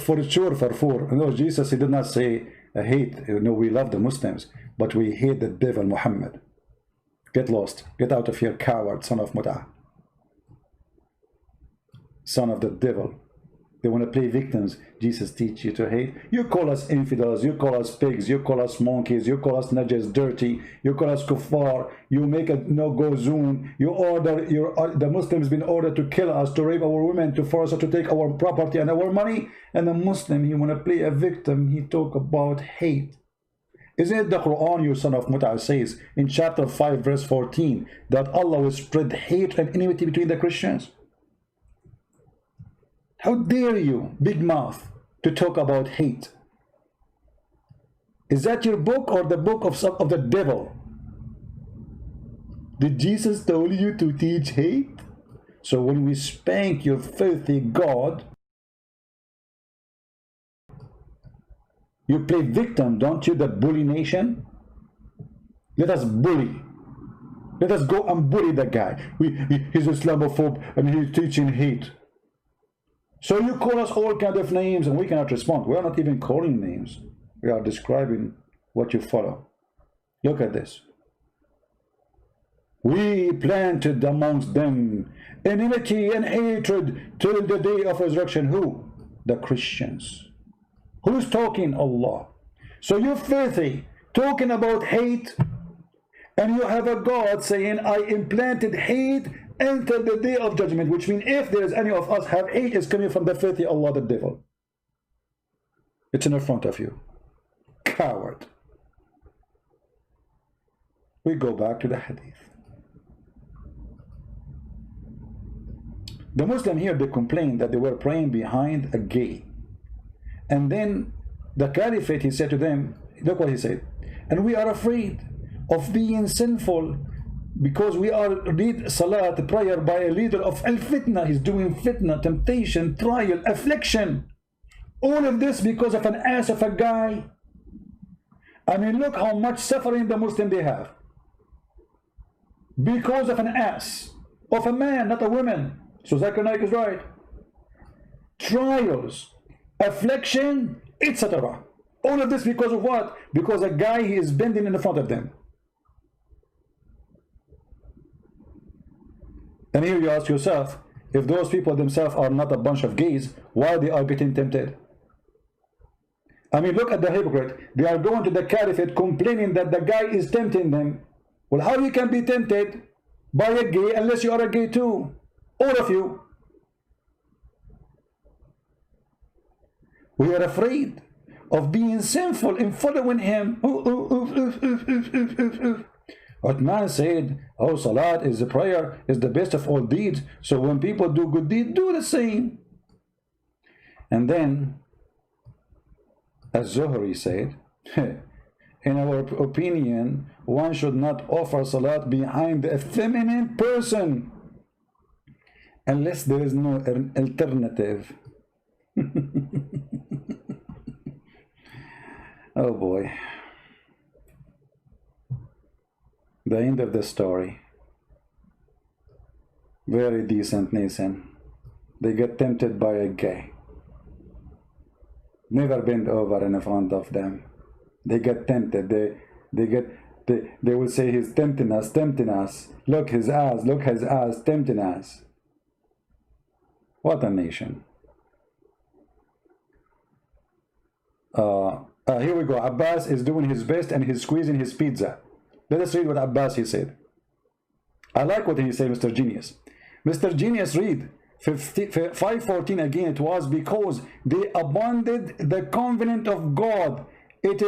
For sure, no, Jesus, he did not say hate. No, we love the Muslims, but we hate the devil Muhammad. Get lost. Get out of here, coward, son of Mut'ah. Son of the devil. They want to play victims. Jesus teach you to hate. You call us infidels. You call us pigs. You call us monkeys. You call us najas, dirty. You call us kuffar. You make a no-go zone. You order the Muslims been ordered to kill us, to rape our women, to force us to take our property and our money. And the Muslim, he want to play a victim. He talk about hate. Isn't it the Quran, you son of Mut'ah, says in chapter 5 verse 14 that Allah will spread hate and enmity between the Christians? How dare you, big mouth, to talk about hate? Is that your book or the book of the devil? Did Jesus tell you to teach hate? So when we spank your filthy God, you play victim, don't you, the bully nation? Let us bully. Let us go and bully that guy. He's Islamophobe and he's teaching hate. So you call us all kind of names and we cannot respond. We are not even calling names. We are describing what you follow. Look at this. We planted amongst them enmity and hatred till the day of resurrection. Who? The Christians. Who's talking? Allah. So you're filthy, talking about hate, and you have a God saying, I implanted hate until the day of judgment, which means if there's any of us have hate, is coming from the filthy Allah, the devil. It's in front of you. Coward. We go back to the hadith. The Muslim here, they complained that they were praying behind a gay. And then the caliphate, he said to them, look what he said, and we are afraid of being sinful because we are read salat, prayer by a leader of al-fitna. He's doing fitna, temptation, trial, affliction. All of this because of an ass of a guy. I mean, look how much suffering the Muslim they have. Because of an ass, of a man, not a woman. So Zakir Naik is right. Trials, affliction, etc. All of this because of what? Because a guy, he is bending in the front of them. And here you ask yourself, if those people themselves are not a bunch of gays, why they are getting tempted? I mean, look at the hypocrite. They are going to the caliphate complaining that the guy is tempting them. Well, how you can be tempted by a gay unless you are a gay too? All of you. We are afraid of being sinful in following him. Uthman said, oh, salat is the prayer, is the best of all deeds. So when people do good deeds, do the same. And then, as Zuhri said, in our opinion, one should not offer salat behind a feminine person unless there is no alternative. Oh boy. The end of the story. Very decent nation. They get tempted by a gay. Never bend over in front of them. They get tempted. They will say he's tempting us, tempting us. Look his ass, tempting us. What a nation. Here we go. Abbas is doing his best and he's squeezing his pizza. Let us read what Abbas he said. I like what he said, Mr. Genius. Mr. Genius, read. 5:14 again, it was because they abandoned the covenant of God. It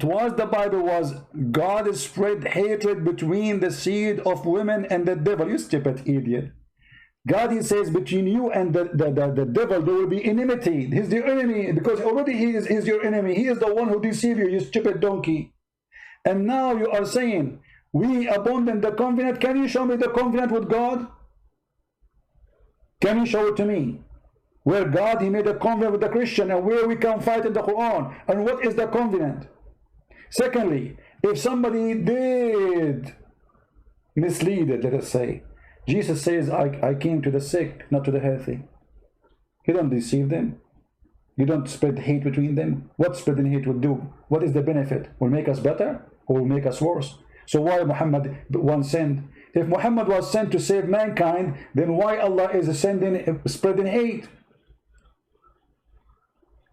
was the Bible was God spread hatred between the seed of women and the devil. You stupid idiot. God, he says, between you and the devil there will be enmity. He's the enemy because already he is your enemy. He is the one who deceived you, you stupid donkey. And now you are saying we abandon the covenant. Can you show me the covenant with God? Can you show it to me? Where God, he made a covenant with the Christian and where we can fight in the Quran. And what is the covenant? Secondly, if somebody did mislead it, let us say, Jesus says, I came to the sick, not to the healthy. You don't deceive them. You don't spread hate between them. What spreading hate will do? What is the benefit? Will make us better or will make us worse? So why Muhammad was sent? If Muhammad was sent to save mankind, then why Allah is spreading hate?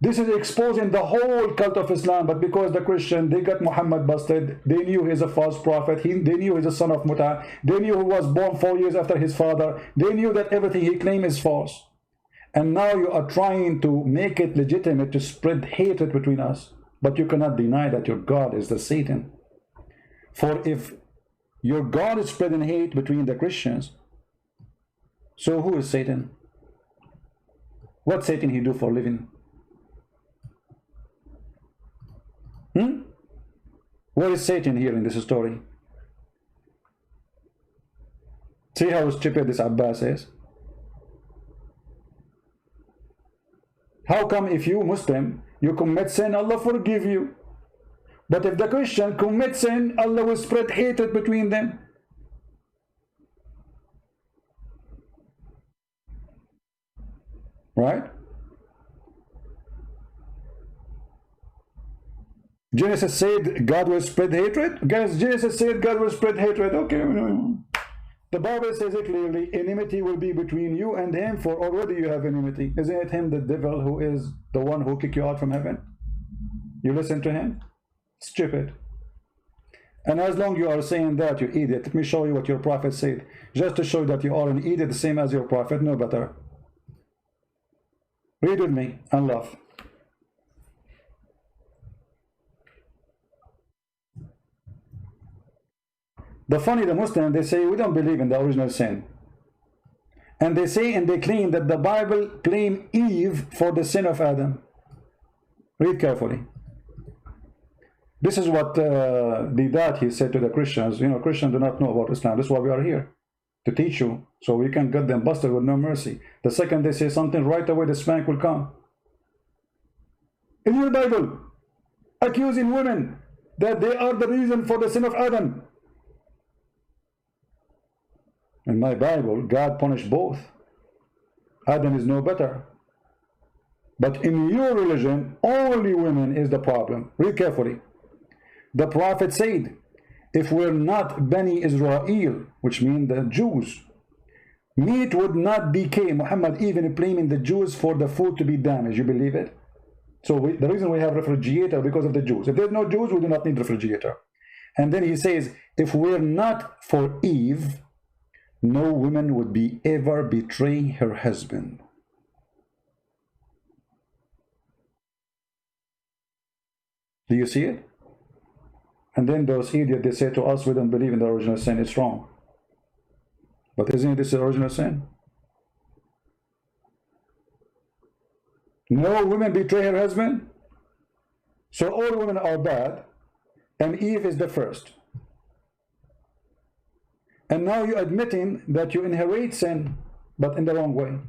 This is exposing the whole cult of Islam. But because the Christian, they got Muhammad busted, they knew he's a false prophet, they knew he's a son of Muta, they knew he was born 4 years after his father, they knew that everything he claimed is false. And now you are trying to make it legitimate to spread hatred between us. But you cannot deny that your God is the Satan. For if your God is spreading hate between the Christians, so who is Satan? What Satan he do for a living? Where is Satan here in this story? See how stupid this Abbas is? How come if you Muslim, you commit sin, Allah forgive you? But if the Christian commits sin, Allah will spread hatred between them. Right? Genesis said God will spread hatred. Guys, Genesis said God will spread hatred. Okay. The Bible says it clearly, enmity will be between you and him, for already you have enmity. Isn't it him, the devil, who is the one who kicked you out from heaven? You listen to him? Stupid. And as long you are saying that, you idiot, let me show you what your prophet said. Just to show that you are an idiot, the same as your prophet, no better. Read with me and laugh. The funny, the Muslim, they say we don't believe in the original sin. And they say and they claim that the Bible claimed Eve for the sin of Adam. Read carefully. This is what that he said to the Christians. You know, Christians do not know about Islam. This is why we are here, to teach you, so we can get them busted with no mercy. The second they say something, right away the spank will come. In your Bible, accusing women that they are the reason for the sin of Adam. In my Bible, God punished both. Adam is no better. But in your religion, only women is the problem. Read carefully. The Prophet said, if we're not Bani Israel, which means the Jews, meat would not decay. Muhammad even blaming the Jews for the food to be damaged. You believe it? So the reason we have refrigerator because of the Jews. If there's no Jews, we do not need refrigerator. And then he says, if we're not for Eve, no woman would be ever betray her husband. Do you see it? And then those idiots, they say to us, we don't believe in the original sin. It's wrong. But isn't this the original sin? No woman betray her husband. So all women are bad, and Eve is the first. And now you're admitting that you inherit sin, but in the wrong way.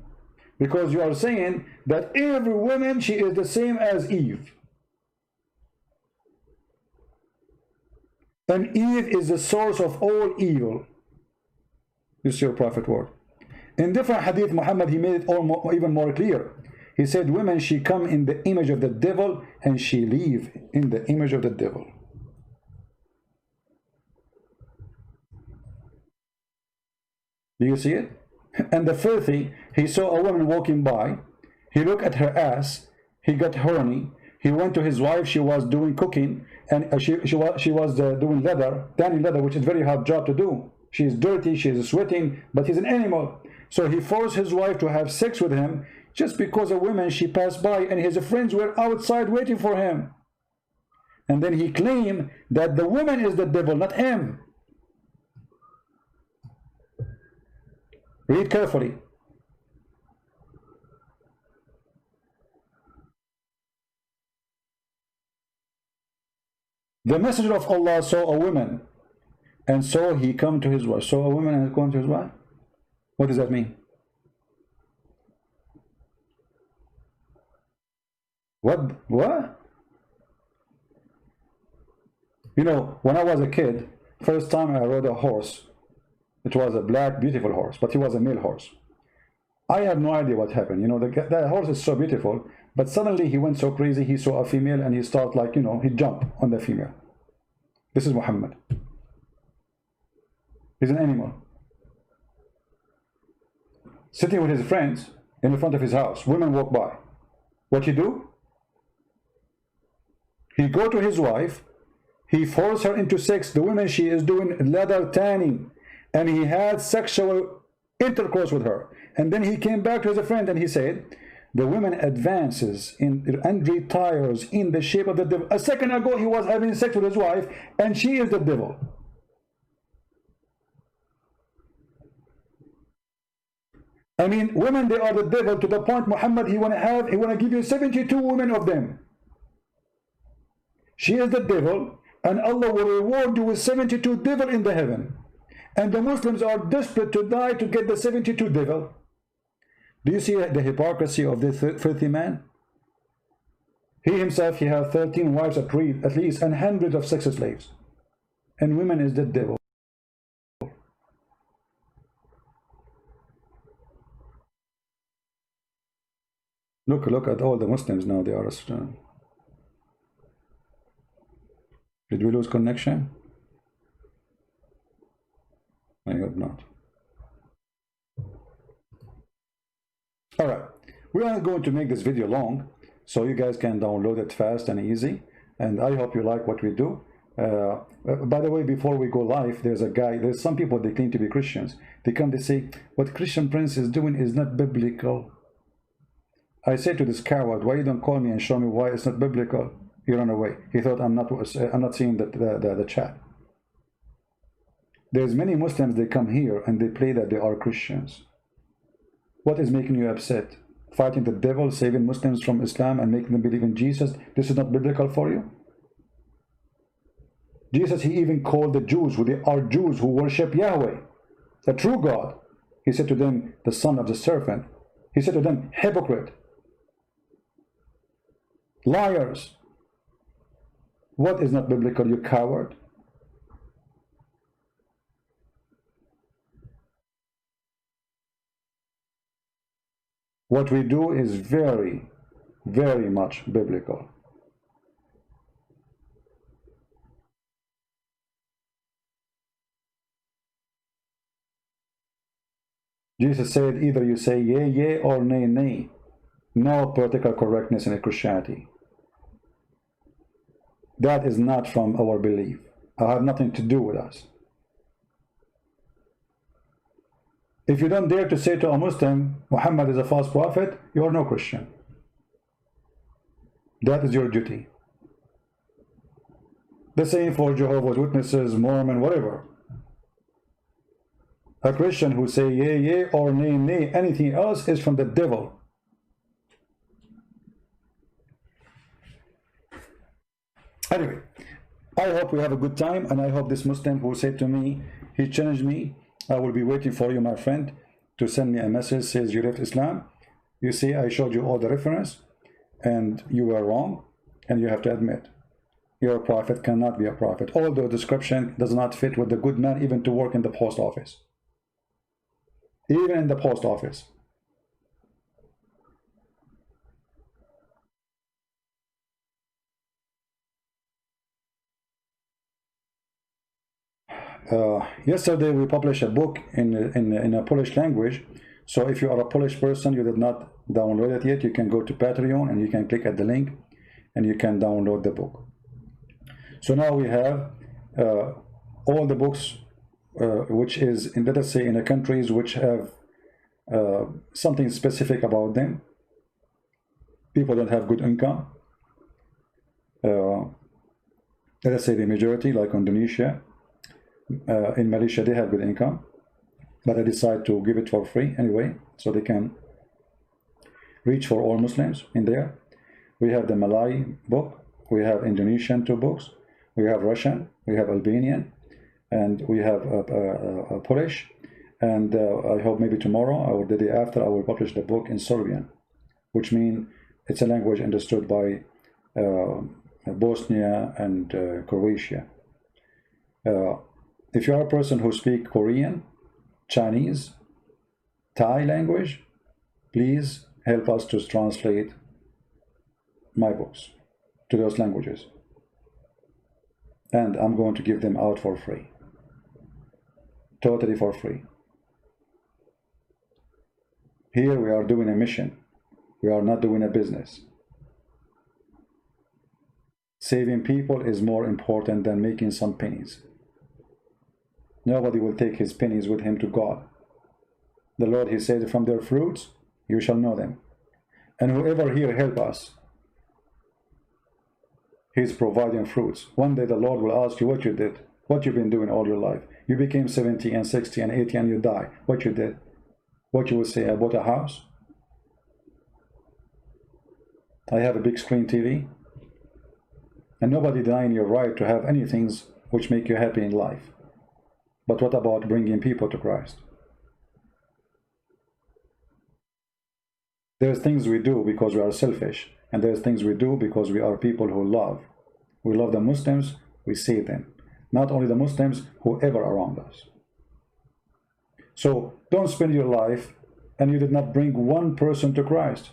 Because you are saying that every woman, she is the same as Eve. And Eve is the source of all evil. This is your prophet word. In different hadith, Muhammad, he made it even more clear. He said, women, she come in the image of the devil, and she leave in the image of the devil. Do you see it? And the filthy, he saw a woman walking by. He looked at her ass. He got horny. He went to his wife. She was doing cooking, and she was doing leather, tanning leather, which is a very hard job to do. She's dirty, she's sweating, but he's an animal. So he forced his wife to have sex with him just because a woman she passed by and his friends were outside waiting for him. And then he claimed that the woman is the devil, not him. Read carefully. The messenger of Allah saw a woman, and so he come to his wife. Saw a woman and come to his wife? What does that mean? What? You know, when I was a kid, first time I rode a horse, it was a black, beautiful horse, but he was a male horse. I have no idea what happened. You know, the horse is so beautiful, but suddenly he went so crazy, he saw a female and he started like, you know, he jumped on the female. This is Muhammad. He's an animal. Sitting with his friends in the front of his house. Women walk by. What he do? He go to his wife. He forced her into sex. The woman, she is doing leather tanning. And he had sexual intercourse with her. And then he came back to his friend and he said, the woman advances and retires in the shape of the devil. A second ago, he was having sex with his wife, and she is the devil. I mean, women, they are the devil to the point Muhammad, he want to give you 72 women of them. She is the devil, and Allah will reward you with 72 devil in the heaven. And the Muslims are desperate to die to get the 72 devil. Do you see the hypocrisy of this filthy man? He himself, he has 13 wives at least, and hundreds of sex slaves. And women is the devil. Look at all the Muslims now, they are Did we lose connection? I hope not. Alright, we are going to make this video long so you guys can download it fast and easy, and I hope you like what we do. By the way, before we go live, there's some people, they claim to be Christians. They come, they say, what Christian Prince is doing is not biblical. I say to this coward, why you don't call me and show me why it's not biblical? He ran away. He thought I'm not seeing the chat. There's many Muslims, they come here and they play that they are Christians. What is making you upset? Fighting the devil, saving Muslims from Islam and making them believe in Jesus? This is not biblical for you? Jesus, he even called the Jews, who are Jews who worship Yahweh, the true God. He said to them, the son of the serpent. He said to them, hypocrite, liars. What is not biblical, you coward? What we do is very, very much biblical. Jesus said, either you say yea, yea, or nay, nay. No political correctness in Christianity. That is not from our belief. It has nothing to do with us. If you don't dare to say to a Muslim, Muhammad is a false prophet, you are no Christian. That is your duty. The same for Jehovah's Witnesses, Mormon, whatever. A Christian who say yea, yea, or nay, nay, anything else is from the devil. Anyway, I hope we have a good time, and I hope this Muslim who said to me, he challenged me, I will be waiting for you, my friend, to send me a message, says you left Islam. You see, I showed you all the reference, and you were wrong, and you have to admit, your prophet cannot be a prophet. Although description does not fit with the good man, even to work in the post office. Even in the post office. Yesterday we published a book in a Polish language, so if you are a Polish person, you did not download it yet, you can go to Patreon and you can click at the link and you can download the book. So now we have all the books which is, in, let us say, in the countries which have something specific about them. People don't have good income. Let us say the majority, like Indonesia. In Malaysia, they have good income, but I decide to give it for free anyway, so they can reach for all Muslims in there. We have the Malay book, we have Indonesian 2 books, we have Russian, we have Albanian, and we have Polish, and I hope maybe tomorrow or the day after I will publish the book in Serbian, which means it's a language understood by Bosnia and Croatia. If you are a person who speaks Korean, Chinese, Thai language, please help us to translate my books to those languages. And I'm going to give them out for free. Totally for free. Here we are doing a mission. We are not doing a business. Saving people is more important than making some pennies. Nobody will take his pennies with him to God. The Lord, he said, from their fruits you shall know them. And whoever here help us, he's providing fruits. One day the Lord will ask you what you did, what you've been doing all your life. You became 70 and 60 and 80 and you die. What you did? What you will say, I bought a house. I have a big screen TV. And nobody denying your right to have any things which make you happy in life. But what about bringing people to Christ? There's things we do because we are selfish, and there's things we do because we are people who love. We love the Muslims, we save them. Not only the Muslims, whoever around us. So don't spend your life and you did not bring one person to Christ.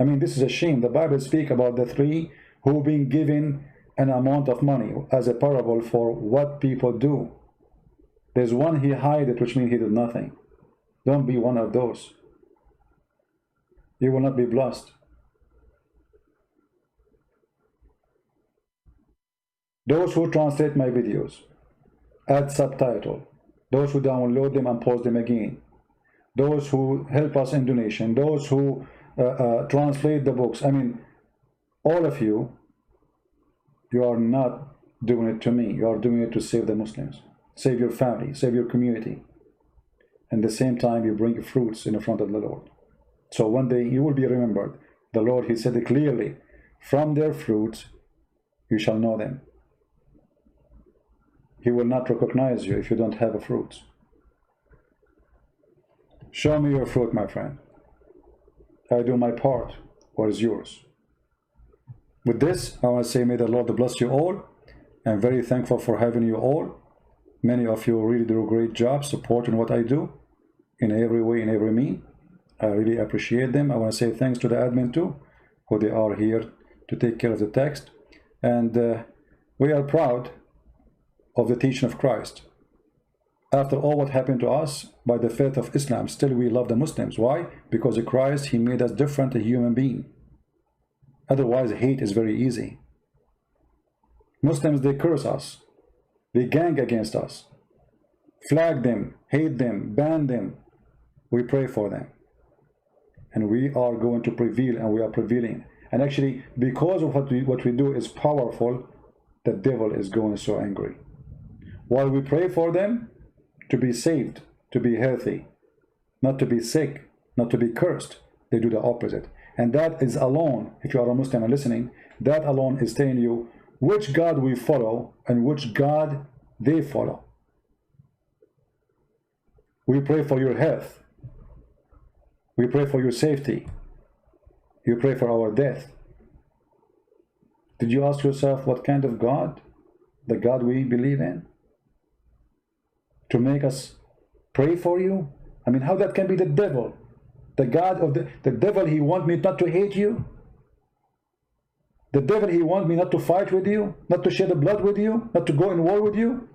I mean, this is a shame. The Bible speaks about the 3 who been given an amount of money as a parable for what people do. There's one he hid it, which means he did nothing. Don't be one of those. You will not be blessed. Those who translate my videos, add subtitle, those who download them and post them again, those who help us in donation, those who translate the books. I mean, all of you, you are not doing it to me. You are doing it to save the Muslims. Save your family, save your community. And at the same time, you bring fruits in the front of the Lord. So one day you will be remembered. The Lord, he said it clearly, from their fruits you shall know them. He will not recognize you if you don't have a fruit. Show me your fruit, my friend. I do my part. What is yours? With this, I want to say, may the Lord bless you all. I'm very thankful for having you all. Many of you really do a great job supporting what I do in every way, in every mean. I really appreciate them. I want to say thanks to the admin too, who they are here to take care of the text. And we are proud of the teaching of Christ. After all what happened to us by the faith of Islam, still we love the Muslims. Why? Because of Christ, he made us different, a human being. Otherwise, hate is very easy. Muslims, they curse us. They gang against us. Flag them, hate them, ban them. We pray for them. And we are going to prevail, and we are prevailing. And actually, because of what we do is powerful, the devil is going so angry. While we pray for them to be saved, to be healthy, not to be sick, not to be cursed, they do the opposite. And that is alone, if you are a Muslim and listening, that alone is telling you which God we follow and which God they follow. We pray for your health. We pray for your safety. You pray for our death. Did you ask yourself what kind of God, the God we believe in, to make us pray for you? I mean, how that can be the devil? The God of the devil, he wants me not to hate you. The devil, he wants me not to fight with you, not to shed blood with you, not to go in war with you.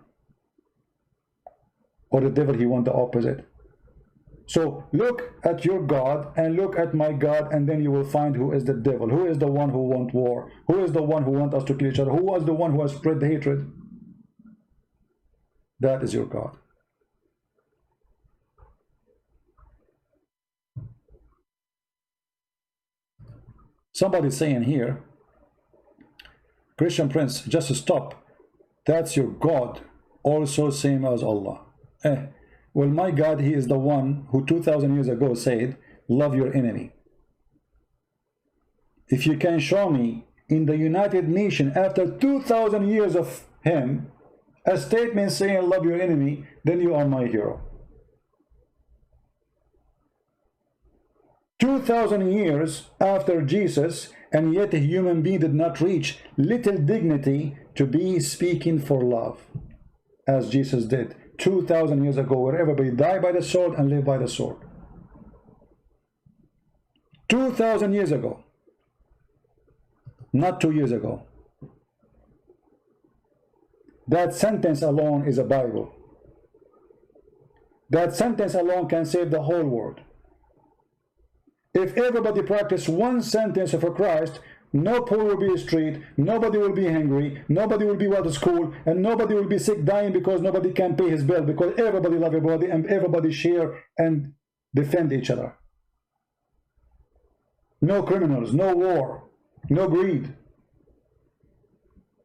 Or the devil, he wants the opposite. So look at your God and look at my God, and then you will find who is the devil, who is the one who wants war, who is the one who wants us to kill each other, who was the one who has spread the hatred. That is your God. Somebody saying here, Christian Prince, just stop. That's your God, also same as Allah. Well, my God, he is the one who 2,000 years ago said, love your enemy. If you can show me in the United Nations after 2,000 years of him a statement saying love your enemy, then you are my hero. 2,000 years after Jesus, and yet a human being did not reach little dignity to be speaking for love as Jesus did 2,000 years ago, where everybody died by the sword and lived by the sword. 2,000 years ago, not 2 years ago. That sentence alone is a Bible. That sentence alone can save the whole world. If everybody practiced one sentence of Christ, no poor will be in the street, nobody will be hungry, nobody will be without a school, and nobody will be sick dying because nobody can pay his bill, because everybody loves everybody and everybody share and defend each other. No criminals, no war, no greed.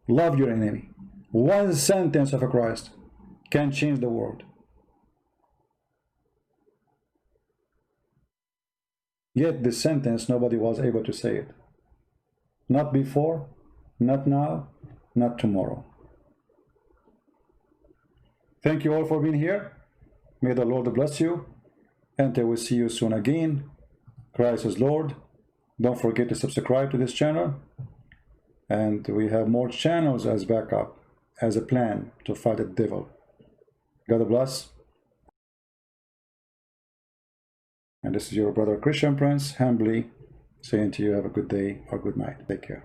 Love your enemy. One sentence of Christ can change the world. Yet this sentence, nobody was able to say it. Not before, not now, not tomorrow. Thank you all for being here. May the Lord bless you. And I will see you soon again. Christ is Lord. Don't forget to subscribe to this channel. And we have more channels as backup, as a plan to fight the devil. God bless. And this is your brother Christian Prince, humbly saying to you, have a good day or good night. Take care.